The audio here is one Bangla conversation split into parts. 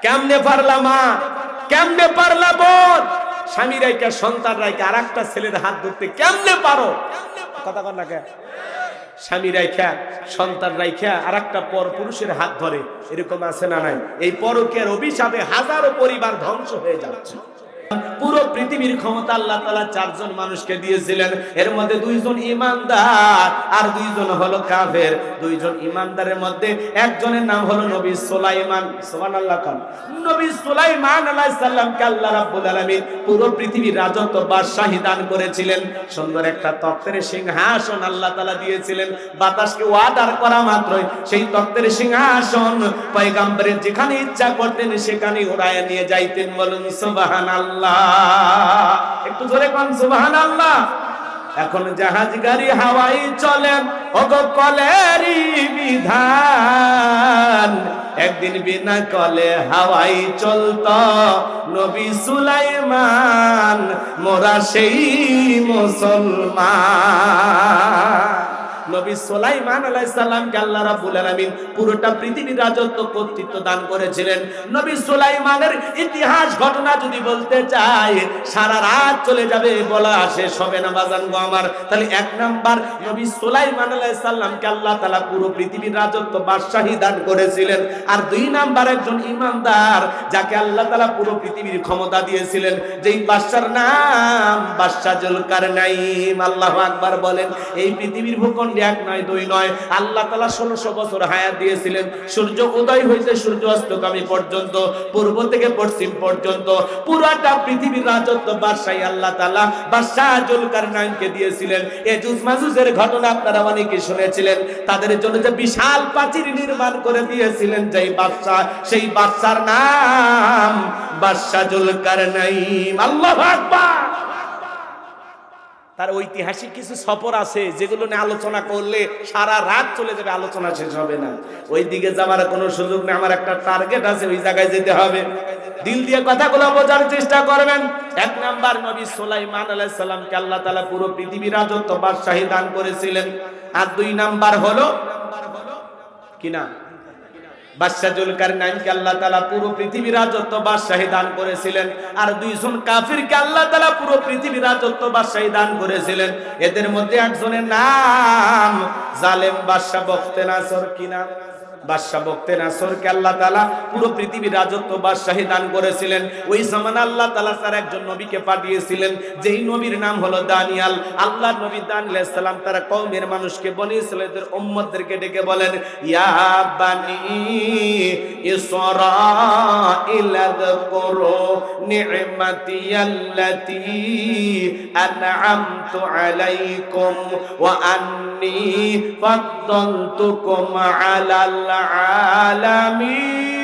কেমনে পারলা মা, কেমনে পারলা বোন, স্বামী রাইকা সন্তান রাইকা আর একটা ছেলের হাত ধরতে কেমনে পারো? কথা কর না কে? স্বামী রাইখা সন্তান রাইখা আর একটা পর পুরুষের হাত ধরে, এরকম আছে না নাই? এই পরকীয়ার অভিশাপে হাজারো পরিবার ধ্বংস হয়ে যাচ্ছে। পুরো পৃথিবীর ক্ষমতা আল্লাহ তাআলা চারজন মানুষকে দিয়েছিলেন, এর মধ্যে দুইজন ইমানদার আর দুইজন হলো কাফের। দুইজন ইমানদারের মধ্যে একজনের নাম হলো নবী সুলাইমান। সুবহানাল্লাহ। নবী সুলাইমান আলাইহিস সালামকে আল্লাহ রাব্বুল আলামিন পুরো পৃথিবীর রাজত্ব বাদশাহী দান করেছিলেন। সুন্দর একটা তখ্তের সিংহাসন আল্লাহ তাআলা দিয়েছিলেন। বাতাসকে অর্ডার করা মাত্রই সেই তখ্তের সিংহাসন পয়গম্বরের যেখানে ইচ্ছা করতেন সেখানে উড়ায় নিয়ে যাইতেন। বলুন সুবহানাল্লাহ। একটু জোরে কোন সুবহানাল্লাহ। এখন জাহাজ গাড়ি হাওয়াই চলে, ওগো কলেরই বিধান। একদিন বিনা কলে হাওয়াই চলতো নবী সুলাইমান, মোরা সেই মুসলমান। নবী সুলাইমান আলাইহিস সালামকে আল্লাহ রাব্বুল আলামিন পুরোটা পৃথিবীর রাজত্ব কর্তৃত্ব দান করেছিলেন। নবী সুলাইমানের ইতিহাস ঘটনা যদি বলতে চাই সারা রাত চলে যাবে, বলা শেষ হবে না বাজান গো আমার। তাহলে এক নাম্বার, নবী সুলাইমান আলাইহিস সালামকে আল্লাহ তাআলা পুরো পৃথিবীর রাজত্ব বাদশাহী দান করেছিলেন। আর দুই নাম্বার, একজন ইমানদার যাকে আল্লাহ তাআলা পুরো পৃথিবীর ক্ষমতা দিয়েছিলেন, যেই বাদশার নাম বাদশা জুলকারনাইন। আল্লাহু আকবার বলেন। এই পৃথিবীর ভূখণ্ডে এক নয় দুই নয়, আল্লাহ তাআলা 1600 বছর হায়াত দিয়েছিলেন। সূর্য উদয় হইতে সূর্য অস্তগামী পর্যন্ত, পূর্ব থেকে পশ্চিম পর্যন্ত পুরোটা পৃথিবীর রাজত্ব বাদশাহী আল্লাহ তাআলা বাদশা জুলকারনাইনকে দিয়েছিলেন। এজুজ মাজুজের ঘটনা আপনারা অনেকে শুনেছিলেন। তাদের জন্য যে বিশাল প্রাচীর নির্মাণ করে দিয়েছিলেন যেই বাদশা, সেই বাদশার নাম বাদশা জুলকারনাইন। আল্লাহু আকবার। তার ঐতিহাসিক কিছু সফর আছে যেগুলো নিয়ে আলোচনা করলে সারা রাত চলে যাবে, আলোচনা শেষ হবে না। ওই দিকে যাওয়ার কোনো সুযোগ নেই। আমার একটা টার্গেট আছে, ওই জায়গায় যেতে হবে। দিল দিয়ে কথাগুলো বোঝার চেষ্টা করবেন। এক নাম্বার, নবী সুলাইমান আলাইহিস সালামকে আল্লাহ তাআলা পুরো পৃথিবীর রাজত্ব বাদশাহী দান করেছিলেন। আর দুই নাম্বার হলো কিনা, বাদশা জুলকারনাইনকে আল্লাহ তাআলা পুরো পৃথিবীর রাজত্ব বাদশাহী দান করেছিলেন। আর দুইজন কাফিরকে আল্লাহ তাআলা পুরো পৃথিবীর রাজত্ব বাদশাহী দান করেছিলেন। এদের মধ্যে একজনের নাম জালেম বাদশা বখতেনাসর। কিনা, বাদশা বখতেনাসরকে আল্লাহ তাআলা পুরো পৃথিবীর রাজত্ব বাদশাহী দান করেছিলেন। ওই জামানে আল্লাহ তাআলা তার একজন নবীকে পাঠিয়েছিলেন, যেই নবীর নাম হলো দানিয়াল। আল্লাহর নবী দানিয়াল আলাইহিস সালাম তার কওমের মানুষকে, বনি ইসরাঈলের উম্মতদেরকে ডেকে বলেন, ইয়া বানি ইসরাঈল আযকুরু নি'মাতিয়াল্লাতী আন'আমতু আলাইকুম ওয়া আন্নী ফাদ্দালতুকুম আলাল আলামিন।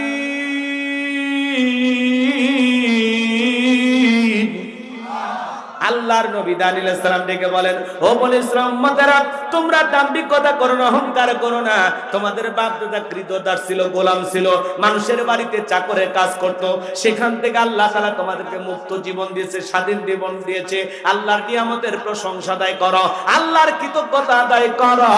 আল্লাহর নবী দানিয়েল আলাইহিস সালাম ডেকে বলেন, ও বনি ইসরাঈল উম্মতেরা, তোমরা দাম্ভিকতা করো না, অহংকার করো না। তোমাদের বাপ দাদা ক্রীতদাস ছিল, গোলাম ছিল, মানুষের বাড়িতে চাকরে কাজ করত। সেখান থেকে আল্লাহ তাআলা তোমাদেরকে মুক্ত জীবন দিয়েছে, স্বাধীন জীবন দিয়েছে। আল্লাহর নিয়ামতের প্রশংসা আদায় করো, আল্লাহর কৃতজ্ঞতা আদায় করো।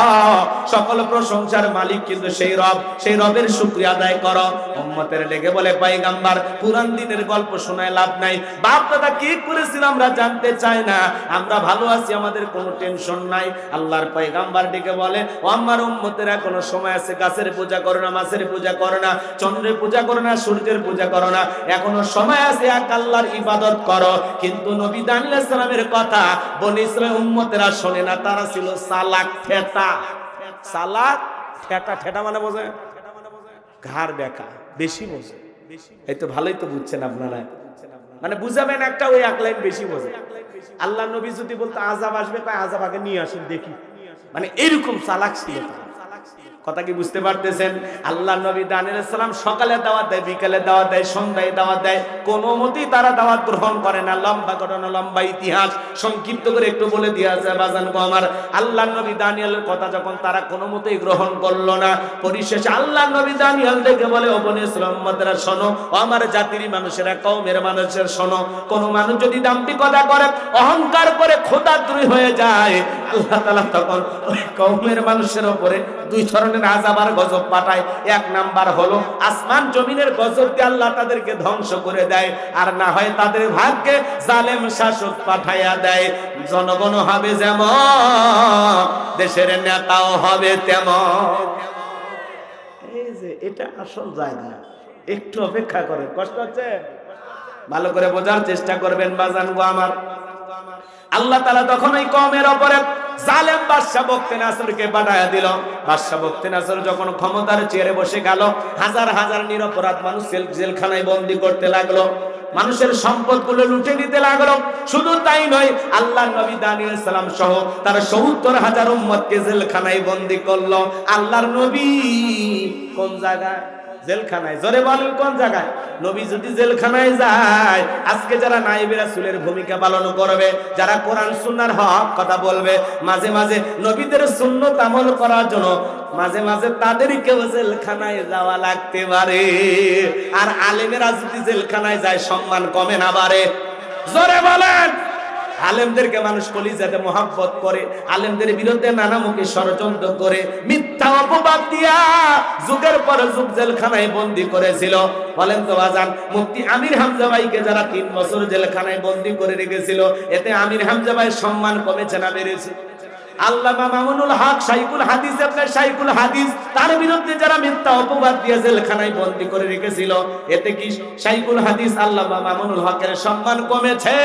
সকল প্রশংসার মালিক কিন্তু সেই রব, সেই রবের শুকরিয়া আদায় করো। উম্মতের ডেকে বলে, পয়গম্বর, পুরান দিনের গল্প শোনায় লাভ নাই। বাপ দাদা কি করেছিল আমরা জানতে চাই না, আমরা ভালো আছি, আমাদের কোনো টেনশন নাই। আল্লাহর পয়গম্বর ডেকে বলে, ও আমার উম্মতেরা, কোনো সময় আছে, গাছের পূজা করো না, মাছের পূজা করো না, চন্দ্রের পূজা করো না, সূর্যের পূজা করো না, এখনো সময় আছে, এক আল্লাহর ইবাদত করো। কিন্তু নবী দানিয়েল আলাইহিস সালামের কথা বনি ইসরাঈল উম্মতেরা শোনে না। তারা ছিল চালাক ঠেটা। চালাক ঠেটা, ঠেটা মানে বোঝে ঘাড় বেঁকা, বেশি বোঝে। এই তো ভালোই তো বুঝছেন আপনারা, মানে বুঝাবেন একটা, ওই এক লাইন বেশি বোঝে। আল্লাহ নবী যদি বলতো আযাব আসবে, কয় আযাব আগে নিয়ে আসেন দেখি, মানে এরকম চালাক ছিল। কথা কি বুঝতে পারতেছেন? আল্লাহ নবী দানিয়েল আলাইহিস সালাম সকালে দাওয়াত দেয়, বিকালে দাওয়াত দেয়, সন্ধ্যায় দাওয়াত দেয়, কোনো মতেই তারা দাওয়াত গ্রহণ করে না। লম্বা ঘটনা, লম্বা ইতিহাস, সংক্ষিপ্ত করে একটু বলে দেওয়া যায় বাজান গো আমার। আল্লাহ নবী দানিয়েলের কথা যখন তারা কোনো মতেই গ্রহণ করলো না, পরিশেষে আল্লাহ নবী দানিয়েল দেখে বলে, ও বনি ইসরাঈল উম্মতেরা শোনো, ও আমার জাতির মানুষেরা, কওমের মানুষের শোনো, কোন মানুষ যদি দাম্ভিকতা করে, অহংকার করে, খোদাদ্রোহী হয়ে যায়, আল্লাহ তাআলা তখন ওই কওমের মানুষের উপরে দুই ধরনের আযাব আর গজব পাঠায়। এক নাম্বার হলো আসমান জমিনের গজব দিয়ে আল্লাহ তাদেরকে ধ্বংস করে দেয়, আর না হয় তাদের ভাগ্যে জালেম শাসক পাঠাইয়া দেয়। জনগণ হবে যেমন, দেশের নেতাও হবে তেমন। এই যে এটা আসল জায়গা, একটু অপেক্ষা করে। কষ্ট হচ্ছে? ভালো করে বোঝার চেষ্টা করবেন বাজান গো আমার। আল্লাহ তাআলা তখন ওই কওমের উপরে জালেম বাদশা বখতে নাসরকে পাঠায়া দিল। বাদশা বখতে নাসর যখন ক্ষমতার চেয়ারে বসে গেল, হাজার হাজার নিরপরাধ মানুষ জেলখানায় বন্দী করতে লাগলো, মানুষের সম্পদগুলো লুটে নিতে লাগলো। শুধু তাই নয়, আল্লাহর নবী দানিয়েল সালাম সহ তার ৭০,০০০ উম্মতকে জেলখানায় বন্দী করলো। আল্লাহর নবী কোন জায়গায়? জেলখানায়। জোরে বলেন কোন জায়গায়? নবী যদি জেলখানায় যায়, আজকে যারা নায়েবে রাসূলের ভূমিকা পালন করবে, যারা কোরআন সুন্নাহর হক কথা বলবে, মাঝে মাঝে নবীদের সুন্নাত আমল করার জন্য মাঝে মাঝে তাদেরকেও জেলখানায় যাওয়া লাগতে পারে। আর আলেমেরা যদি জেলখানায় যায়, সম্মান কমে না বাড়ে? জোরে বলেন। আলেমদেরকে মানুষ কলিজাতে মহব্বত করে, আলেমদের বিরুদ্ধে নানামুখী ষড়যন্ত্র করে, মিথ্যা অপবাদ দিয়া যুগের পর যুগ জেলখানায় বন্দী করেছিল। বলেন তো বাজান, মুফতি আমির হামজা ভাইকে যারা ৩ বছর জেলখানায় বন্দী করে রেখেছিল, এতে আমির হামজা ভাইয়ের সম্মান কমেছে না বেড়েছে? আল্লামা মামুনুল হক শাইখুল হাদিস, আপনার শাইখুল হাদিস, তার বিরুদ্ধে যারা মিথ্যা অপবাদ দিয়ে জেলখানায় বন্দী করে রেখেছিল, এতে কি শাইখুল হাদিস আল্লামা মামুনুল হকের সম্মান কমেছে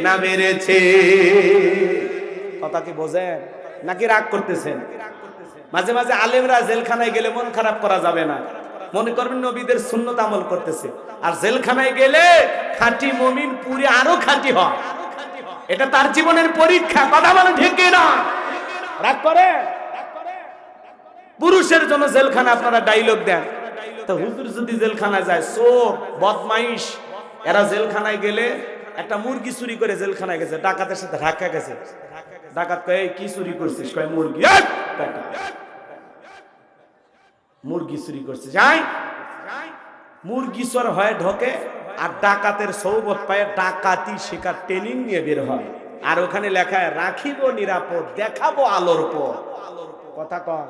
না বেড়েছে? কথা কি বোঝেন নাকি রাগ করতেছেন? মাঝে মাঝে আলেমরা জেলখানায় গেলে মন খারাপ করা যাবে না। মনে করবেন নবীদের সুন্নাত আমল করতেছে, আর জেলখানায় গেলে খাঁটি মুমিন পুরি আরো খাঁটি হয়। এটা তার জীবনের পরীক্ষা। কথা বলে ঠিক না? রাগ করে? পুরুষের জন্য জেলখানা আপনারা ডায়লগ দেন, তো হুজুর যদি জেলখানায় যায়, চোর বদমাইশ, এরা জেলখানায় গেলে একটা মুরগি চুরি করে জেলখানায় গেছে, ডাকাতের সাথে ধাক্কা গেছে। ডাকাত কয় কি চুরি করছিস? কয় মুরগি। মুরগি চুরি করছিস? যাই মুরগি চোর হয়ে ঢোকে, আর ডাকাতের সৌবত পায়ে ডাকাতি শেখার ট্রেনিং নিয়ে বের হয়। আর ওখানে লেখায় রাখিব নিরাপদ, দেখাবো আলোর পথ। কথা কয়?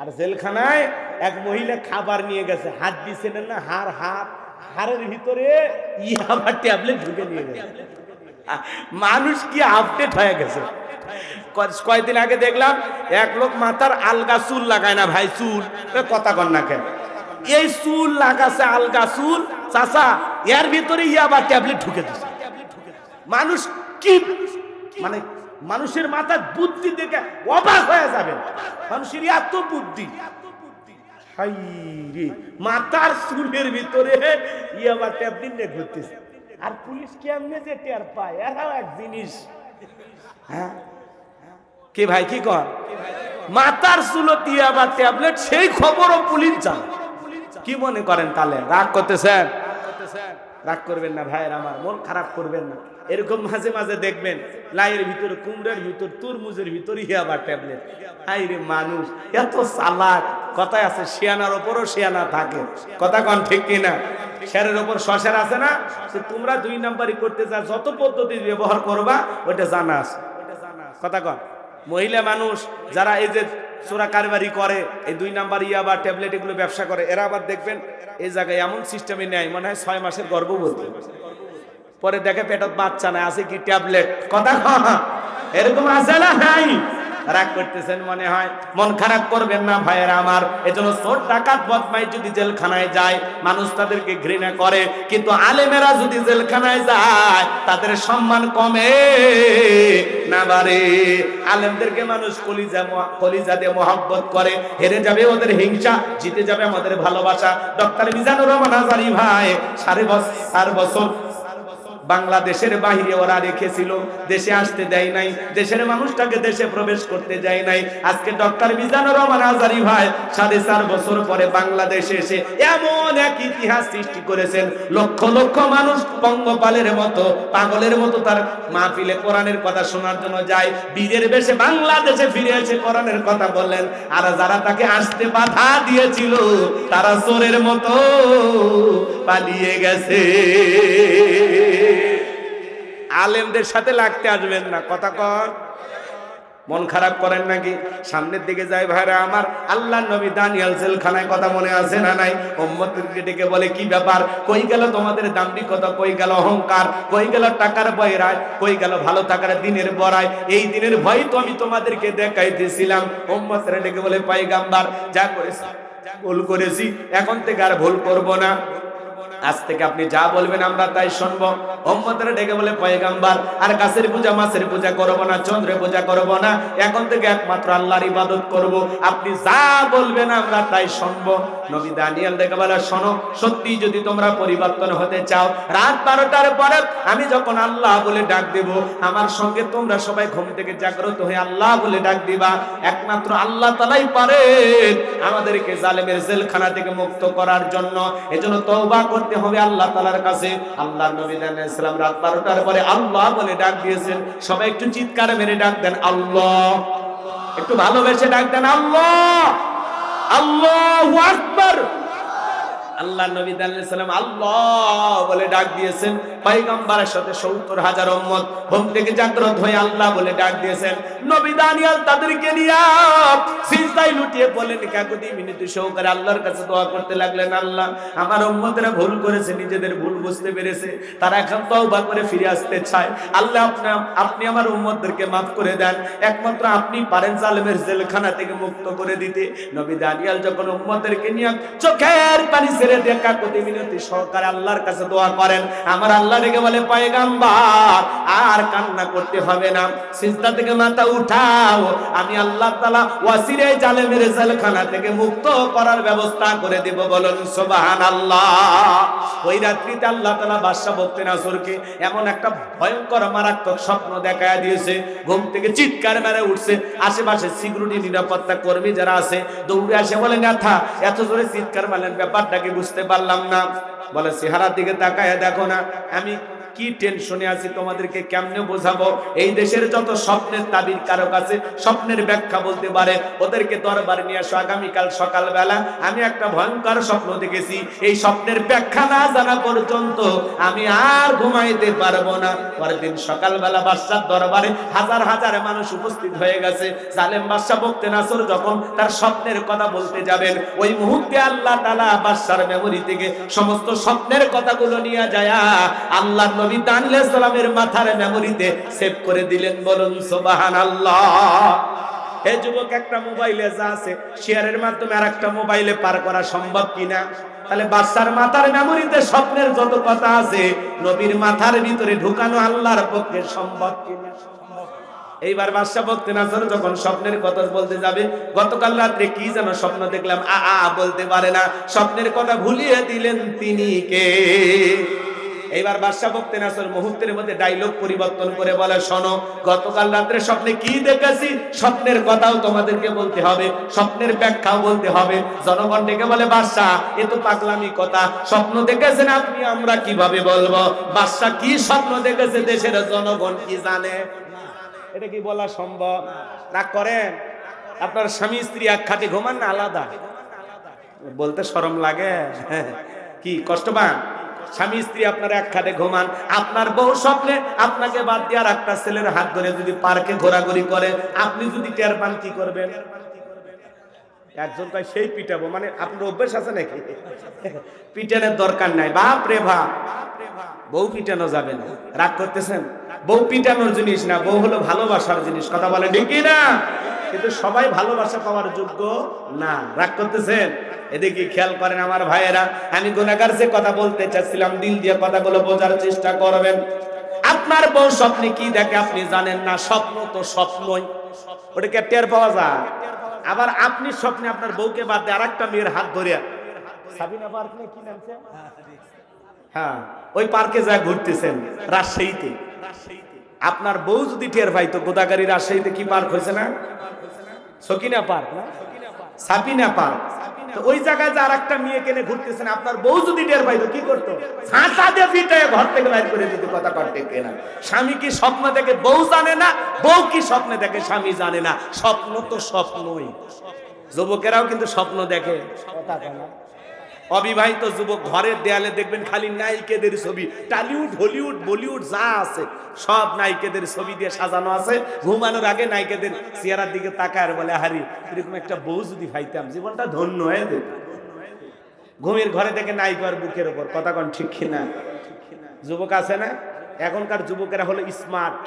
আর জেলখানায় এক মহিলা খাবার নিয়ে গেছে, হাত দিছেন না, হাড়ের ভিতরে ইয়াবা ট্যাবলেট ঢুকে নিয়ে গেছে। মানুষ কি আপডেট হয়ে গেছে। কয়েকদিন আগে দেখলাম এক লোক মাথার আলগা চুল লাগায় না ভাই, চুল কথা কন না কেন, এই চুল লাগাছে আলগা চুল, চাচা এর ভিতরে ইয়াবা ট্যাবলেট ঢুকে দিছে। মানুষ কি মানে মানুষের মাথার বুদ্ধি দেখে অবাক হয়ে যাবে। মানুষের এত বুদ্ধি, হাই রে, মাথার চুলের ভিতরে ইয়াবা ট্যাবলেট নিয়ে ঘুরতেছে। আর পুলিশ কেমনে যে টের পায়, এরাও এক জিনিস। হ্যাঁ কি ভাই কি কর, মাথার চুলতে ইয়াবা ট্যাবলেট, সেই খবরও পুলিশ জানে। কি মনে করেন তাহলে? রাগ করতেছেন? রাগ করবেন না ভাইয়ের আমার, মন খারাপ করবেন না। এরকম মাঝে মাঝে দেখবেন লাইয়ের ভিতরে, কুমড়ার ভিতর, তরমুজের ভিতরে ইয়াবা ট্যাবলেট। হাই রে, মানুষ এত চালাক। কথায় আছে শিয়ানার ওপরও শিয়ানা থাকে। কথা কন ঠিক কিনা? শেরের ওপর শশের আছে না, তোমরা 2 নাম্বারই করতে যা, যত পদ্ধতি ব্যবহার করবা ওটা জানা আছে। কথা কন। মহিলা মানুষ যারা এই যে চোরা কারবারি করে, এই 2 নাম্বার ইয়াবা ট্যাবলেট এগুলো ব্যবসা করে, এরা আবার দেখবেন এই জায়গায় এমন সিস্টেমে নেয়, মনে হয় 6 মাসের গর্ভবতী, পরে দেখে পেটত বাচ্চা না, আছে কি ট্যাবলেট। কথা এরকম আছে না? নাই। রাগ করতেছেন মনে হয়, মন খারাপ করবেন না ভাইয়েরা আমার। এজন্য চোর ডাকাত বদমাইশ যদি জেলখানায় যায়, মানুষ তাদেরকে ঘৃণা করে, কিন্তু আলেমেরা যদি জেলখানায় যায়, তাদের সম্মান কমে না বাড়ে। আলেমদেরকে মানুষ কলিজা দিয়ে মহব্বত করে। হেরে যাবে ওদের হিংসা, জিতে যাবে আমাদের ভালোবাসা। ডক্টর মিজানুর রহমান আজারি ভাই 4.5 বছর বাংলাদেশের বাহিরে ওরা রেখেছিল, দেশে আসতে দেয় নাই, দেশের মানুষটাকে দেশে প্রবেশ করতে যায় নাই। আজকে ডক্টর মিজানুর রহমান আজারি ভাই 4.5 বছর পরে বাংলাদেশে এসে এমন এক ইতিহাস সৃষ্টি করেছেন। লক্ষ লক্ষ মানুষ পঙ্গপালের মতো, পাগলের মতো তার মাহফিলে কোরআনের কথা শোনার জন্য যায়। বীরের বেশে বাংলাদেশে ফিরে এসে কোরআনের কথা বললেন। আর যারা তাকে আসতে বাধা দিয়েছিল, তারা চোরের মতো পালিয়ে গেছে। আলেমদের সাথে লাগতে আসবেন না, কথা কন। মন খারাপ করেন নাকি? সামনের দিকে যায় ভাইরা আমার, আল্লাহর নবী দানিয়েল জেলখানায়, কথা মনে আছে না নাই? উম্মতকে ডেকে বলে কি ব্যাপার, কই গেল তোমাদের দাম্ভিকতা, কই গেল অহংকার, কই গেল টাকার বয়রায়, কই গেল ভালো থাকার দিনের বড়াই? এই দিনের ভয় তো আমি তোমাদেরকে দেখাইতেছিলাম। উম্মতরা ডেকে বলে পয়গম্বর যা করেছি ভুল করেছি, এখন থেকে আর ভুল করব না, আজ থেকে আপনি যা বলবেন আমরা তাই শুনবো। উম্মতরা ডেকে বলে পয়গম্বর আর গাছের পূজা মাছের পূজা করব না, চন্দ্রের পূজা করব না, এখন থেকে একমাত্র আল্লাহর ইবাদত করব, আপনি যা বলবেন আমরা তাই শুনবো। নবী দানিয়েল ডেকে বলে শোনো, সত্যি যদি তোমরা পরিবর্তন হতে চাও, রাত 12টার পরে আমি যখন আল্লাহ বলে ডাক দেব, আমার সঙ্গে তোমরা সবাই ঘুম থেকে জাগ্রত হয়ে আল্লাহ বলে ডাক দিবা। একমাত্র আল্লাহ তাআলাই পারেন আমাদেরকে জালেমের জেলখানা থেকে মুক্ত করার জন্য। এজন্য তওবা করতে হবে আল্লাহ তাআলার কাছে। আল্লাহর নবী দানিয়েল সালাম রাত 12টার পরে আল্লাহ বলে ডাক দিয়েছেন। সবাই একটু চিৎকার মেরে ডাক দেন আল্লাহ, একটু ভালোবেসে ডাক দেন আল্লাহ, আল্লাহু আকবার। আল্লাহ নবী দানিয়েল সালাম আল্লাহ বলে ডাক দিয়েছেন। পয়গম্বরের সাথে ৭০,০০০ উম্মত ঘুম থেকে জাগ্রত হয়ে আল্লাহ বলে ডাক দিয়েছেন। নবী দানিয়েল তাদেরকে নিয়ে সিজদায় লুটিয়ে বলেন কাকুতি মিনতি সহকারে আল্লাহর কাছে দোয়া করতে লাগলেন, আল্লাহ আমার উম্মতেরা ভুল করেছে, নিজেদের ভুল বুঝতে পেরেছে, তারা এখন তওবা করে ফিরে আসতে চায়। আল্লাহ আপনি আমার উম্মতদেরকে মাফ করে দেন, একমাত্র আপনি পারেন জালেমের জেলখানা থেকে মুক্ত করে দিতে। নবী দানিয়েল যখন উম্মতদেরকে নিয়ে চোখের পানি ছেড়ে দিয়ে কাকুতি মিনতি সহকারে আল্লাহর কাছে দোয়া করেন, আমার আল্লাহ ডেকে বলে পয়গম্বর আর কান্না করতে হবে না, সিজদা থেকে মাথা উঠাও, আমি আল্লাহ তাআলা ওয়াসিরে জালেমের জেলখানা থেকে মুক্ত করার ব্যবস্থা করে দেব। বলুন সুবহানাল্লাহ। ওই রাত্রিতে আল্লাহ তাআলা বাদশা বখতিয়ার এমন একটা ভয়ঙ্কর মারাত্মক স্বপ্ন দেখায়া দিয়েছে, ঘুম থেকে চিৎকার মেরে উঠছে। আশেপাশে সিকিউরিটি নিরাপত্তা কর্মী যারা আছে দৌড়ে আসে, বলে নেতা এত জোরে চিৎকার মারলেন, ব্যাপারটা কি বুঝতে পারলাম না। বলে চেহারার দিকে তাকায় দেখো না আমি কি টেনশনে আছি, তোমাদেরকে কেমনে বোঝাবো। এই দেশের যত স্বপ্নের তাবির কারো কাছে স্বপ্নের ব্যাখ্যা বলতে পারে, ওদেরকে দরবারে নিয়ে আসো। আগামীকাল সকালবেলা আমি একটা ভয়ঙ্কর স্বপ্ন দেখেছি, এই স্বপ্নের ব্যাখ্যা না জানা পর্যন্ত আমি আর ঘুমাইতে পারবো না। পরের দিন সকালবেলা বাদশার দরবারে হাজার হাজার মানুষ উপস্থিত হয়ে গেছে। জালেম বাদশা বখতিয়ার যখন তার স্বপ্নের কথা বলতে যাবেন, ওই মুহূর্তে আল্লাহ তাআলা বাদশার মেমরি থেকে সমস্ত স্বপ্নের কথাগুলো নিয়ে যায় আল্লাহ নবী দানিয়েল সালামের মাথার মেমরিতে সেভ করে দিলেন। বলুন সুবহানাল্লাহ। এই যুবক, একটা মোবাইলে যা আছে শেয়ারের মাধ্যমে আরেকটা মোবাইলে পার করা সম্ভব কিনা? তাহলে বাদশার মাথার মেমরিতে স্বপ্নের যত কথা আছে নবীর মাথার ভিতরে ঢুকানো আল্লাহর পক্ষে সম্ভব কিনা? এইবার বাদশা বখতিয়ার যখন স্বপ্নের কথা বলতে যাবে, গতকাল রাত্রে কি যেন স্বপ্ন দেখলাম বলতে পারে না, স্বপ্নের কথা ভুলিয়ে দিলেন তিনি কে? এইবার বাদশা বখতিয়ার মুহূর্তের মধ্যে ডায়লগ পরিবর্তন করে বলে, শোনো গতকাল রাত্রে স্বপ্নে কি দেখেছি, স্বপ্নের কথাও তোমাদেরকে বলতে হবে, স্বপ্নের ব্যাখ্যাও বলতে হবে। জনগণ ডেকে বলে, বাদশা এ তো পাগলামি কথা, স্বপ্ন দেখেছেন আপনি, আমরা কিভাবে বলবো? বাদশা কি স্বপ্ন দেখেছে দেশের জনগণ কি জানে? এটা কি বলা সম্ভব? রাগ করেন? আপনার স্বামী স্ত্রী এক খাটে ঘুমান না আলাদা? বলতে শরম লাগে? কি কষ্ট পান? স্বামী স্ত্রী আপনার এক খাটে ঘুমান, আপনার বউ স্বপ্নে আপনাকে বাদ দিয়ে আর একটা ছেলের হাত ধরে যদি পার্কে ঘোরাঘুরি করে, আপনি যদি টের পান কি করবেন? একজন কয় সেই পিটাবো, মানে আপনার অভ্যেস আছে নাকি? পিটানোর দরকার নাই, বাপ রে বাপ, বউ পিটানো যাবে না। রাগ করতেছেন? বউ পিটানোর জিনিস না, বউ হলো ভালোবাসার জিনিস। কথা বলে ঠিক না? কিন্তু সবাই ভালোবাসা পাওয়ার যোগ্য না। রাগ করতেছেন? এদিকে খেয়াল করেন আমার ভাইয়েরা, আমি গুনাহগার যে কথা বলতে চাচ্ছিলাম, দিল দিয়ে কথাগুলো বোঝার চেষ্টা করবেন। আপনার বউ স্বপ্নে কি দেখে আপনি জানেন না, স্বপ্ন তো স্বপ্নই, ওটাকে টের পাওয়া যায়। আবার আপনি স্বপ্নে আপনার বউকে বাদ দিয়ে আরেকটা মেয়ের হাত ধরে, সাবিনা পার্ক না কি নামছে, হ্যাঁ ওই পার্কে যা ঘুরতেছেন রাজশাহীতে, আপনার বউ যদি টের পাইতো, গোদাগাড়ি রাজশাহীতে কি পার্ক হয়েছে না, সকিনা পার্ক না সাবিনা পার্ক, তো ওই জায়গায় যে আরেকটা মেয়ে কেনে ঘুরতেছেন, আপনার বউ যদি টের পাইতো কি করতো? ছাঁচা দিয়ে পিটায় ঘর থেকে বাইর করে দিতে। কথা করতে কেনা, স্বামী কি স্বপ্ন দেখে বউ জানে না, বউ কি স্বপ্নে দেখে স্বামী জানে না। স্বপ্ন তো স্বপ্নই। যুবকেরাও কিন্তু স্বপ্ন দেখে, কথা কেনা অবিবাহিত যুবক ঘরের দেয়ালে দেখবেন খালি নায়িকাদের ছবি, টলিউড হলিউড বলিউড যা আছে সব নায়িকাদের ছবি দিয়ে সাজানো আছে। ঘুমানোর আগে নায়িকাদের চেহারার দিকে তাকায় আর বলে, হারি এরকম একটা বউ যদি পাইতাম জীবনটা ধন্য হয়ে যেত। ঘুমের ঘরে থেকে নায়িকার বুকের ওপর, কথা কোন ঠিক কিনা? যুবক আছে না, এখনকার যুবকেরা হলো স্মার্ট,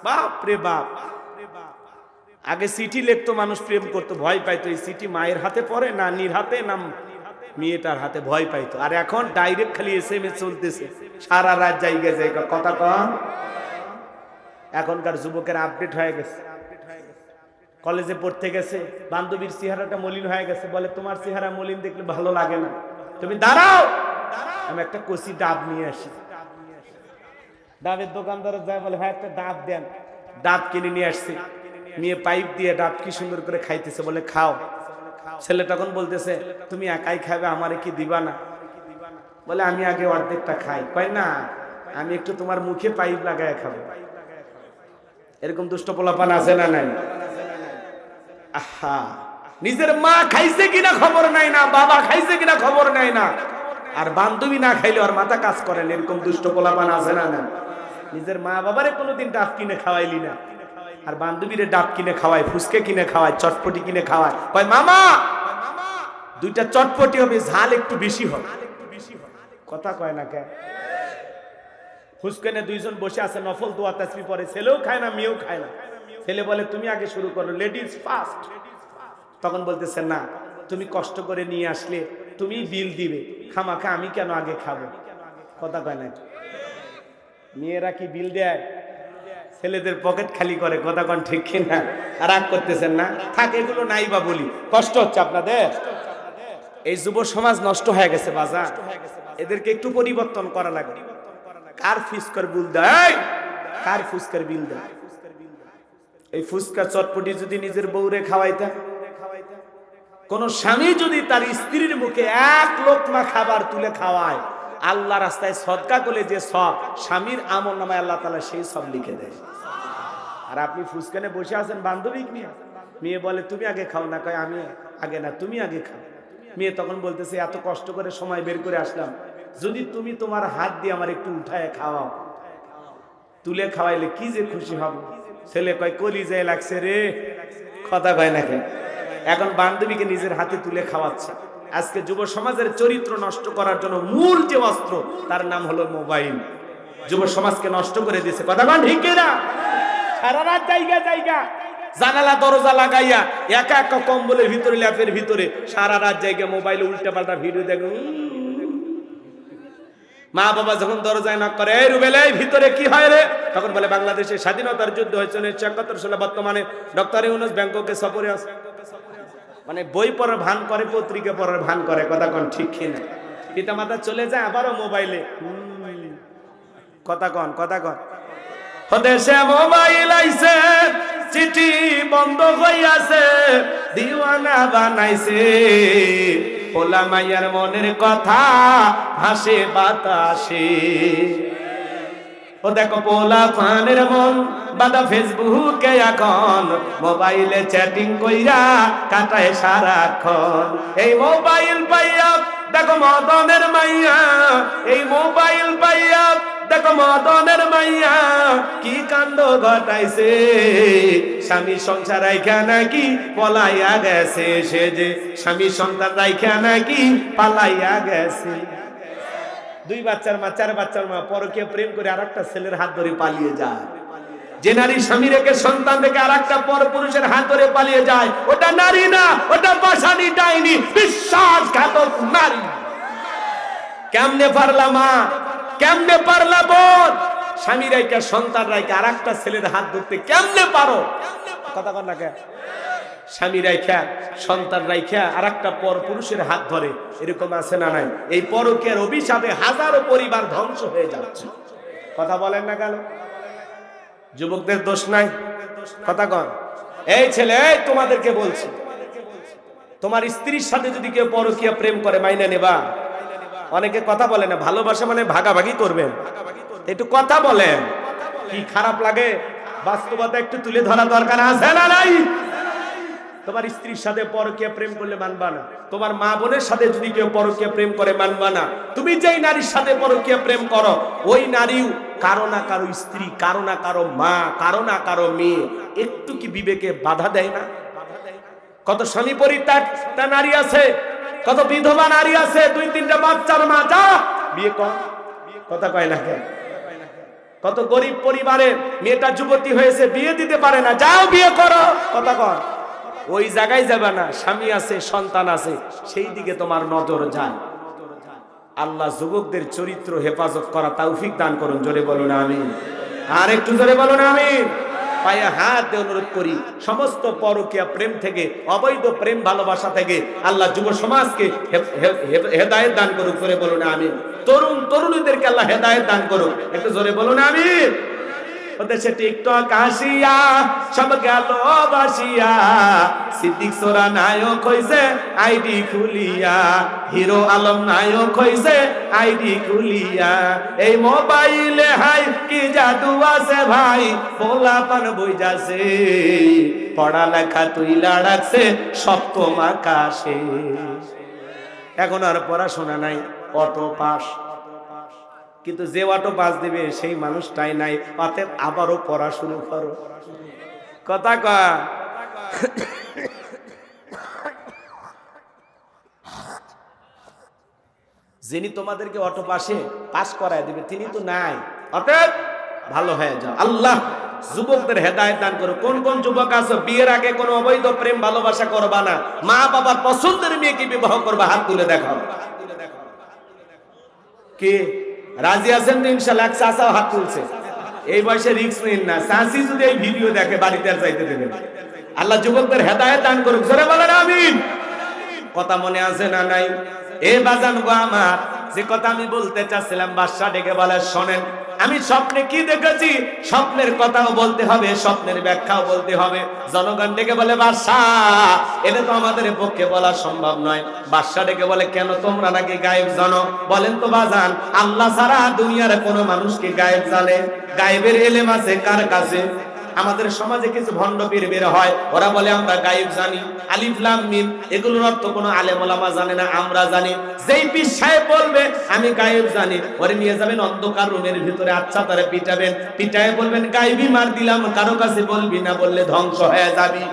বাপ রে বাপ। আগে চিঠি লিখতো মানুষ, প্রেম করতো, ভয় পাইতো, এই চিঠি মায়ের হাতে পড়ে না নির হাতে না মেয়েটার হাতে, ভয় পাইতো। আর এখন ডাইরেক্ট খালি SMS চলতেছে, সারা রাত জায়গা জায়গা, কথা কম। এখনকার যুবকের আপডেট হয়ে গেছে। কলেজে পড়তে গেছে, বান্ধবীর চেহারাটা মলিন হয়ে গেছে, বলে তোমার চেহারা মলিন দেখলে ভালো লাগে না, তুমি দাঁড়াও আমি একটা কচি ডাব নিয়ে আসি। ডাবের দোকানদার যায়, বলে ভাই একটা ডাব দেন। ডাব কিনে নিয়ে আসছে, মেয়ে পাইপ দিয়ে ডাব কি সুন্দর করে খাইতেছে, বলে খাও। ছেলে তখন বলতেছে, তুমি একাই খাবে, আমারে কি দিবা না? বলে আমি আগে অর্ধেকটা খাই। কয় না, আমি একটু তোমার মুখে পাইপ লাগায় খাবো। এরকম দুষ্ট পোলাপান আছে না নাই? আহা, নিজের মা খাইছে কিনা খবর নাই না, বাবা খাইছে কিনা খবর নাই না, আর বান্ধবী না খাইলে আর মাথা কাজ করেন। এরকম দুষ্ট পোলাপান আছে না না? নিজের মা বাবারে কোনোদিন ডাব কিনে খাওয়াইলি না, আর বান্ধবীরে ডাব কিনে খাওয়ায়, ফুসকে কিনে খাওয়ায়, চটপটি কিনে খাওয়ায়। কয় মামা দুইটা চটপটি হবে, ঝাল একটু বেশি হবে, কথা কয় না কে? ফুসকেনে দুইজন বসে আছে, নফল দোয়া তাসবিহ পড়ে, ছেলেও খায় না মেয়েও খায় না। ছেলে বলে তুমি আগে শুরু করো, লেডিজ ফার্স্ট। তখন বলতেছে না, তুমি কষ্ট করে নিয়ে আসলে তুমি বিল দিবে, খামাখা আমি কেন আগে খাবো, কথা কয় না? মেয়েরা কি বিল দেয়? ছেলেদের পকেট খালি করে, কথা কন ঠিক কিনা? রাগ করতেছেন না? থাক, এগুলো নাই বা বলি, কষ্ট হচ্ছে আপনাদের। এই যুব সমাজ নষ্ট হয়ে গেছে বাজার, এদেরকে একটু পরিবর্তন করা লাগবে। কার ফুসকার বিল দেয়, কার ফুসকার বিল দেয়? এই ফুসকা চটপটি যদি নিজের বউরে খাওয়াইতা, কোন স্বামী যদি তার স্ত্রীর মুখে এক লোকমা খাবার তুলে খাওয়ায়, আল্লাহ রাস্তায় সদকা করলে যে সব, স্বামীর আমল নামায় আল্লাহ তাআলা সেই সব লিখে দেয়। আর আপনি ফুসকানে বসে আছেন বান্ধবী নিয়ে, মেয়ে বলে তুমি আগে খাও না, কয় আমি আগে না, তুমি আগে খাও। মেয়ে তখন বলতেছে এত কষ্ট করে সময় বের করে আসলাম, যদি তুমি তোমার হাত দিয়ে আমার একটু উঠায় খাওয়াও, তুলে খাওয়াইলে কি যে খুশি হব। ছেলে কয় কলিজায় লাগছে রে, কথা কয় না কেন? এখন বান্ধবীকে নিজের হাতে তুলে খাওয়াচ্ছে। আজকে যুব সমাজের চরিত্র নষ্ট করার জন্য মূল যে অস্ত্র, তার নাম হলো মোবাইল। যুব সমাজকে নষ্ট করে দিয়েছে, কথা কন ঠিক না? সারা রাত জায়গা জায়গা জানালা দরজা লাগাইয়া একা একা কম্বলের ভিতরে, ল্যাপের ভিতরে সারা রাত জায়গা মোবাইলে উল্টা পাল্টা ভিডিও দেখো। মা বাবা যখন দরজায় নক করে, এই রুবেল এই ভিতরে কি হয় রে, তখন বলে বাংলাদেশের স্বাধীনতার যুদ্ধ হয়েছে 1971 সালে, বর্তমানে ডক্টর ইউনূস ব্যাংককে সফরে আছে। মানে বই পড়ার ভান করে, পত্রিকা পড়ার ভান করে, কথা কন ঠিক কিনা? পিতা মাতা চলে যায়, আবারও মোবাইলে, কথা কন, কথা কন। দেশে মোবাইল আইছে, চিঠি বন্ধ হইয়াছে, দিওয়ানা বানাইছে, পোলা মাইয়ার মনের কথা ভাসে বাতাসে। ও দেখো পোলা ফানের মন বাদা ফেসবুকে এখন, মোবাইলে চ্যাটিং কইরা কাটায় সারাক্ষণ। এই মোবাইল পাইয়া দেখো মদনের মাইয়া, এই মোবাইল পাইয়া দেখো মদনের মাইয়া কি কাণ্ড ঘটাইছে। স্বামী সংসার রাইখা নাকি পলাইয়া গেছে, সে যে স্বামী সন্তান রাইখা নাকি পালাইয়া গেছে। দুই বাচ্চার মা, চার বাচ্চার মা পরকীয়া প্রেম করে আরেকটা ছেলের হাত ধরে পালিয়ে যায়। যে নারী স্বামী রেখে সন্তান রেখে আরেকটা পর পুরুষের হাত ধরে পালিয়ে যায়, ওটা নারী না, ওটা পাষাণী ডাইনি, বিশ্বাসঘাতক নারী। কেমনে পারলা মা, কেমনে পারলা বোন, স্বামী রাইকা সন্তান রাইকা আরেকটা ছেলের হাত ধরতে কেমনে পারো, কথা কন না? স্বামী রাইখা সন্তান রাইখা আরেকটা পর পুরুষের হাত ধরে, এরকম আছে না নাই? এই পরকীয়ার অভিশাপে হাজারো পরিবার ধ্বংস হয়ে যাচ্ছে, কথা বলেন না কেন? যুবকদের দোষ নাই, কথা কন। এই ছেলে, এই তোমাদেরকে বলছি, তোমার স্ত্রীর সাথে যদি কেউ পরকীয়া প্রেম করে মাইনে নেবা? অনেকে কথা বলে না, ভালোবাসা মানে ভাগাভাগি করবেন, একটু কথা বলেন। কি খারাপ লাগে, বাস্তবতা একটু তুলে ধরা দরকার আছে না নাই? তোমার স্ত্রীর সাথে পরকীয়া প্রেম করলে মানবা না, তোমার মা বোনের সাথে যদি কেউ পরকীয়া প্রেম করে মানবা না। তুমি যেই নারীর সাথে পরকীয়া প্রেম করো ওই নারীও কারো না কারো স্ত্রী, কারো না কারো মা, কারো না কারো মেয়ে। একটু কি বিবেকে বাধা দেয় না? কত স্বামী পরিত্যক্তা নারী আছে, কত বিধবা নারী আছে, 2-3টা বাচ্চার মা, যা বিয়ে কর, কথা কয় না কেন? কত গরিব পরিবারে মেয়েটা যুবতী হয়েছে, বিয়ে দিতে পারে না, যাও বিয়ে করো, কথা কর। ওই জায়গায় যাবে না, স্বামী আছে, সন্তান আছে, সেই দিকে তোমার নজর যায়। আল্লাহ যুবকদের চরিত্র হেফাজত করা তৌফিক দান করুন, জোরে বলুন আমিন। আর একটু জোরে বলুন আমিন। পায়ে হাত দিয়ে অনুরোধ করি, সমস্ত পরকীয়া প্রেম থেকে, অবৈধ প্রেম ভালোবাসা থেকে আল্লাহ যুব সমাজকে হেদায়েত দান করুক, জোরে বলুন আমিন। তরুণ তরুণীদেরকে আল্লাহ হেদায়েত দান করুক, একটু জোরে বলুন আমিন। ওদেশে টিকটক আসিয়া সব গেল বাসিয়া, সিদ্দিক সোরা নায়ক হইছে আইডি খুলিয়া, হিরো আলম নায়ক হইছে আইডি খুলিয়া। এই মোবাইলে হাই কি জাদু আছে ভাই, পোলাপান বইজাছে, পড়ালেখা তুইলা রাখছে সপ্তম আকাশে। এখন আর পড়াশোনা নাই, অটো পাস, কিন্তু যে অটো পাস দিবে সেই মানুষটাই নাই। অতএব আবারও পড়া শুরু করো, কথা কয়। যিনি তোমাদেরকে অটো পাস করায় দিবে তিনি তো নাই, অতএব ভালো হয়ে যাও। আল্লাহ যুবকদের হেদায়েত দান করো। কোন কোন যুবক আছো বিয়ের আগে কোনো অবৈধ প্রেম ভালোবাসা করবা না, মা বাবার পছন্দের মেয়েকে বিবাহ করবা? হাত তুলে দেখাও। কে রাজি আছেন তো? ইনশাআল্লাহ। এক চাচাও হাত তুলছে। এই বয়সে রিস্ক নিন না, চাচি যদি এই ভিডিও দেখে বাড়িতে আর যাইতে দেবেন। আল্লাহ যুবকদের হেদায়েত দান করুক, জোরে বলেন আমিন। কথা মনে আছে না নাই? এ বাজান গো আমার, যে কথা আমি বলতে চাচ্ছিলাম, বাদশা ডেকে বলে শোনেন, আমি স্বপ্নে কি দেখেছি, স্বপ্নের কথাও বলতে হবে, স্বপ্নের ব্যাখ্যাও বলতে হবে। জনগণ ডেকে বলে বাদশা, এটা তো আমাদের পক্ষে বলা সম্ভব নয়। বাদশা ডেকে বলে কেন, তোমরা নাকি গায়েব জানো? বলেন তো বাজান, আল্লাহ ছাড়া দুনিয়ার কোনো মানুষকে গায়েব জানে? গায়েবের এলেম আছে কার কাছে? আমাদের সমাজে কিছু ভণ্ড পীর বের হয়, ওরা বলে আমরা গায়েব জানি, আলিফ লাম মিম, এগুলোর অর্থ কোনো আলেম ওলামা জানে না, আমরা জানি। যেই পীর সাহেব বলবে আমি গায়েব জানি, ওরে নিয়ে যাবেন অন্ধকার রুমের ভিতরে, আচ্ছা তারে পিটাবেন, পিটায়ে বলবেন গায়েবী মার দিলাম, কারো কাছে বলবি না, বললে ধ্বংস হয়ে যাবি।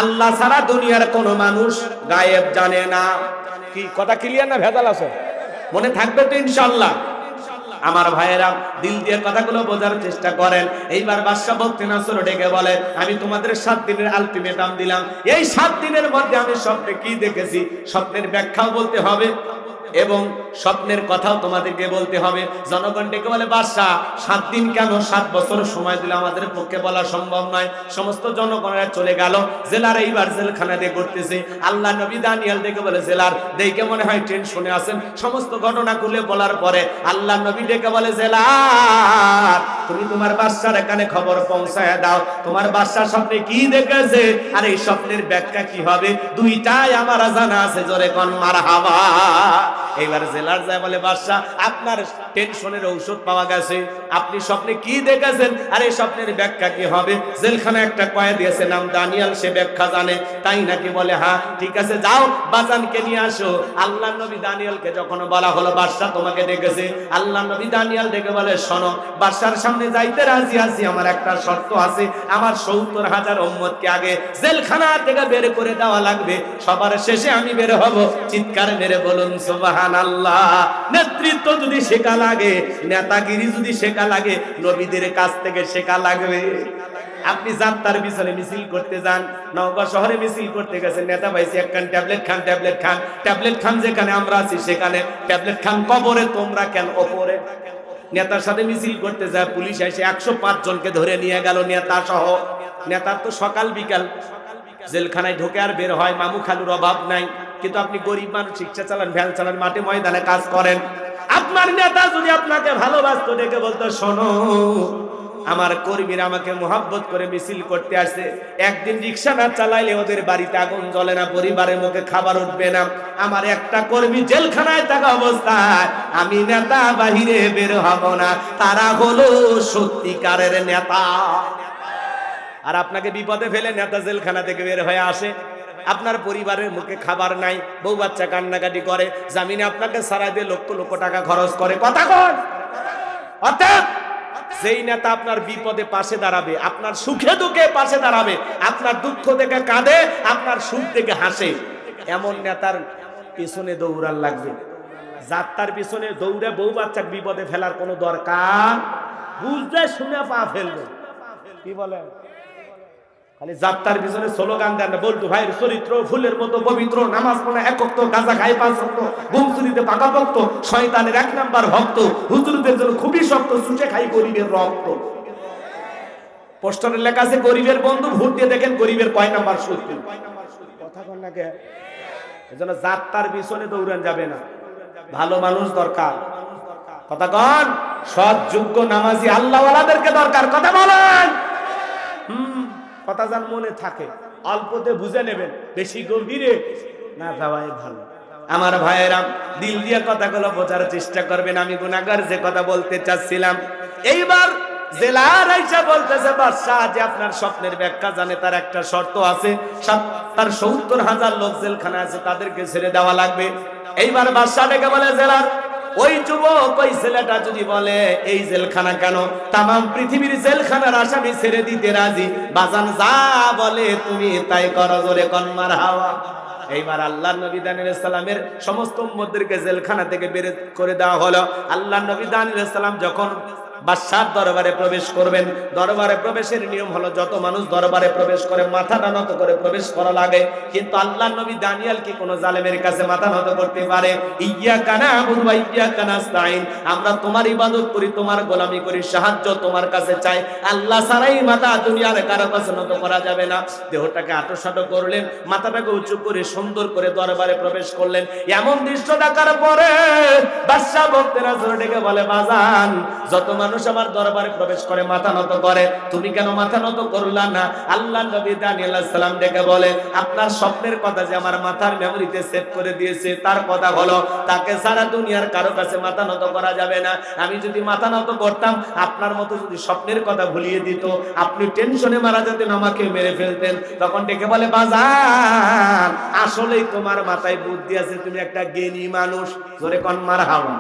আল্লাহ ছাড়া দুনিয়ার কোনো মানুষ গায়েব জানে না। কি কথা ক্লিয়ার না ভেজাল আছে? মনে থাকবে তো ইনশাআল্লাহ? আমার ভাইয়েরা দিল দিয়ে কথাগুলো বোঝার চেষ্টা করেন। এইবার বাদশা বলতে নাসর ডেকে বলে, আমি তোমাদের 7 দিনের আলটিমেটাম দিলাম, এই 7 দিনের মধ্যে আমি স্বপ্নে কি দেখেছি স্বপ্নের ব্যাখ্যাও বলতে হবে এবং স্বপ্নের কথাও তোমাদেরকে বলতে হবে। জনগণ ডেকে বলে বাদশা 7 দিন কেন, 7 বছর সময় দিলে আমাদের পক্ষে বলা সম্ভব নয়। সমস্ত জনগণেরা চলে গেল, জেলার এইবার জেলখানা দিয়ে করতেছে। আল্লাহ নবী দানিয়েল ডেকে বলে জেলার, দেখে মনে হয় টেনশনে আছেন। সমস্ত ঘটনা খুলে বলার পরে আল্লাহ নবী ডেকে বলে জেলার, তুমি তোমার বাদশার এখানে খবর পৌঁছায় দাও, তোমার বাদশা স্বপ্নে কি দেখেছে আর এই স্বপ্নের ব্যাখ্যা কি হবে, দুইটাই আমার জানা আছে, জোরে কোন মারহাবা। এইবার জেলার যায় বলে বাদশা, আপনার টেনশনের ঔষধ পাওয়া গেছে, আপনি স্বপ্নে কি দেখেছেন আর এই স্বপ্নের ব্যাখ্যা কি হবে? জেলখানা একটা কয়েদি আছে নাম দানিয়েল, সে ব্যাখ্যা জানে, তাই নাকি? বলে হ্যাঁ, ঠিক আছে, যাও বাজানকে নিয়ে আসো। আল্লাহ নবী দানিয়েলকে যখন বলা হলো বাদশা তোমাকে ডেকেছে, আল্লাহ নবী দানিয়েল ডেকে বলে শোনো, বাদশার সামনে যাইতে রাজি আছি, আমার একটা শর্ত আছে, আমার 70,000 উম্মতকে আগে জেলখানা থেকে বের করে দেওয়া লাগবে, সবার শেষে আমি বের হব। চিৎকার মেরে বলুন সুবহানাল্লাহ। নেতৃত্ব যদি শেখা লাগে, নেতাগিরি যদি শেখা লাগে, নবীদের কাছ থেকে শেখা লাগবে। আপনি যাত্রার পিছনে মিছিল করতে যান, নওগাঁ শহরে মিছিল করতে গেছেন, নেতা ভাইসি একখান ট্যাবলেট খান, ট্যাবলেট খান, ট্যাবলেট খান, যেখানে আমরা আছি সেখানে ট্যাবলেট খান, কবরে তোমরা কেন ওপরে? নেতার সাথে মিছিল করতে যায়, পুলিশ এসে 105 জনকে ধরে নিয়ে গেল, নেতা সহ। নেতার তো সকাল বিকাল জেলখানায় ঢোকে আর বের হয়, মামু খালুর অভাব নাই। কিন্তু আপনি গরিব মানুষ, রিক্সা চালান, ভ্যান চালান, মাঠে ময়দানে কাজ করেন। আপনার নেতা যদি আপনাকে ভালোবাসতো, ডেকে বলতো শোনো, আমার কর্মীরা আমাকে মোহাব্বত করে মিছিল করতে আসে, একদিন রিক্সা না চালাইলে ওদের বাড়িতে আগুন জ্বলে না, পরিবারের মুখে খাবার উঠবে না। আমার একটা কর্মী জেলখানায় থাকা অবস্থায় আমি নেতা বাহিরে বের হব না, তারা হলো সত্যিকারের নেতা। আর আপনাকে বিপদে ফেলে নেতা জেলখানা থেকে বের হয়ে আসে, আপনার পরিবারের মুখে খাবার নাই, বউ বাচ্চা কান্নাকাটি করে, জামিনে আপনাকে সারাই দিয়ে লক্ষ লক্ষ টাকা খরচ করে। কথা কন। অর্থাৎ যেই নেতা আপনার বিপদে পাশে দাঁড়াবে, আপনার সুখে দুঃখে পাশে দাঁড়াবে, আপনার দুঃখ থেকে কাঁদে, আপনার সুখ থেকে হাসে, এমন নেতার পিছনে দৌড়ান লাগবে। যাত্রার পিছনে দৌড়ে বউ বাচ্চা বিপদে ফেলার কোনো দরকার, বুঝতে শুনে পা ফেলবে। কি বলে? খালি যাত্রার পিছনে স্লোগান দেন না। বলতো ভাইয়ের চরিত্র ফুলের মতো পবিত্র, নামাজ পড়ে একক, গাঁজা খাই 5 ওয়াক্ত, ঘুম চুরিতে পাকা ভক্ত, শয়তানের 1 নাম্বার ভক্ত, হুজুরদের জন্য খুবই শক্ত, চুষে খাই গরিবের রক্ত। পোস্টারে লেখা আছে গরিবের বন্ধু, ভোট দিয়ে দেখেন গরিবের কয় নাম্বার শত্রু। কথা কন না কে? এজন্য যাত্রার পিছনে দৌড়ান যাবে না, ভালো মানুষ দরকার। কথা কন। সৎ যোগ্য নামাজি আল্লাহওয়ালাদেরকে দরকার। কথা বলেন। কথা যার মনে থাকে, অল্পতে বুঝে নেবেন, বেশি গভীরে না যাওয়াই ভালো। আমার ভাইয়েরা, দিল দিয়ে কথাগুলো বোঝার চেষ্টা করবেন। আমি গুনাহগার যে কথা বলতে চাচ্ছিলাম, এইবার জেলার আইসা বলতেছে বাদশাহ যে আপনার স্বপ্নের ব্যাখ্যা জানে, তার একটা শর্ত আছে, তার ৭০,০০০ লোক জেলখানা আছে, তাদেরকে ছেড়ে দেওয়া লাগবে। এইবার বাদশাহ ডেকে বলে, জেলার ওই যুবক, ওই ছেলেটা যদি বলে এই জেলখানা কেন, তামাম পৃথিবীর জেলখানার আসামি ছেড়ে দিতে রাজি, বাজান যা বলে তুমি তাই করো, জোরে কোন মারহাবা। এইবার আল্লাহর নবী দানিয়েল আলাইহিস সালামের সমস্ত উম্মতদেরকে জেলখানা থেকে বের করে দেওয়া হলো। আল্লাহর নবী দানিয়েল আলাইহিস সালাম যখন বাদশার দরবারে প্রবেশ করবেন, দরবারে প্রবেশের নিয়ম হলো যত মানুষ দরবারে প্রবেশ করে মাথাটা নত করে প্রবেশ করা লাগে, কিন্তু আল্লাহর নবী দানিয়েল কি কোনো জালেমের কাছে মাথা নত করতে পারে? ইয়্যাকা না'বুদু ওয়া ইয়্যাকা নাস্তাঈন, আমরা তোমার ইবাদত করি, তোমার গোলামি করি, সাহায্য তোমার কাছে চাই, আল্লাহ ছাড়াই মাথা দুনিয়ার কারো কাছে নত করা যাবে না। দেহটাকে আঁটোসাঁটো করলেন, মাথাটাকে উঁচু করে সুন্দর করে দরবারে প্রবেশ করলেন। এমন দৃশ্য দেখার পরে বাদশা ভক্তেরা জোরে ডেকে বলে, বাজান যত মানুষ আমার দরবারে প্রবেশ করে মাথা নত করে, তুমি কেন মাথা নত করলা না? আল্লাহর নবী দানিয়েল আলাইহিস সালাম ডেকে বলে, আপনার স্বপ্নের কথা যে আমার মাথার মেমোরিতে সেভ করে দিয়েছে, তার কথা হলো তাকে সারা দুনিয়ার কারো কাছে মাথা নত করা যাবে না। আমি যদি মাথা নত করতাম, আপনার মতো যদি স্বপ্নের কথা ভুলিয়ে দিত, আপনি টেনশনে মারা যেতেন, আমাকে মেরে ফেলতেন। তখন ডেকে বলে, বাজান আসলেই তোমার মাথায় বুদ্ধি আছে, তুমি একটা জ্ঞানী মানুষ, জোরে কোন মারহাবা।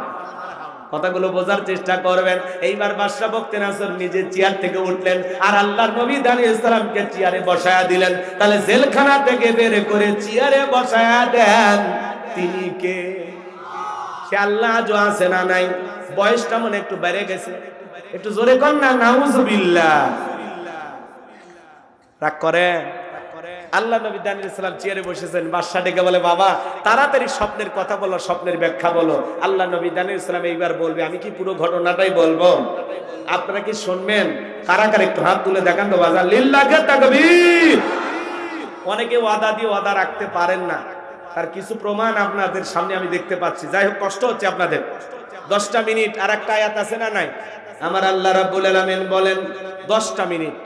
কথাগুলো বোঝার চেষ্টা করবেন। এইবার বাদশা বক্তে নাসর নিজে চেয়ার থেকে উঠলেন, আর আল্লাহর নবী দানিয়েল আলাইহিস সালামকে চেয়ারে বসায়া দিলেন। তাহলে জেলখানা থেকে বের করে চেয়ারে বসায়া দেন, তিনি কে? সে আল্লাহ আজও আছে না নাই? বয়সটা মনে একটু বেড়ে গেছে, একটু জোরে কর না নাউজুবিল্লাহ। রাগ করে? আল্লাহ নবী দানিয়েল আলাইহিস সালাম চেয়ারে বসেছেন, বাদশা ডেকে বলে, বাবা তাড়াতাড়ি স্বপ্নের কথা বলো, স্বপ্নের ব্যাখ্যা বলো। আল্লাহ নবী দানিয়েল আলাইহিস সালাম এইবার বলবে, আমি কি পুরো ঘটনাটাই বলবো? আপনারা কি শুনবেন? কারা কারা একটু হাত তুলে দেখান তো বাজার, লিল্লাহি তাকবীর। অনেকে ওয়াদা দিয়ে ওয়াদা রাখতে পারেন না, তার কিছু প্রমাণ আপনাদের সামনে আমি দেখতে পাচ্ছি। যাই হোক, কষ্ট হচ্ছে আপনাদের। 10টা মিনিট আর একটা আয়াত আছে না নাই? আমার আল্লাহ রাব্বুল আলামিন বলেন 10টা মিনিট।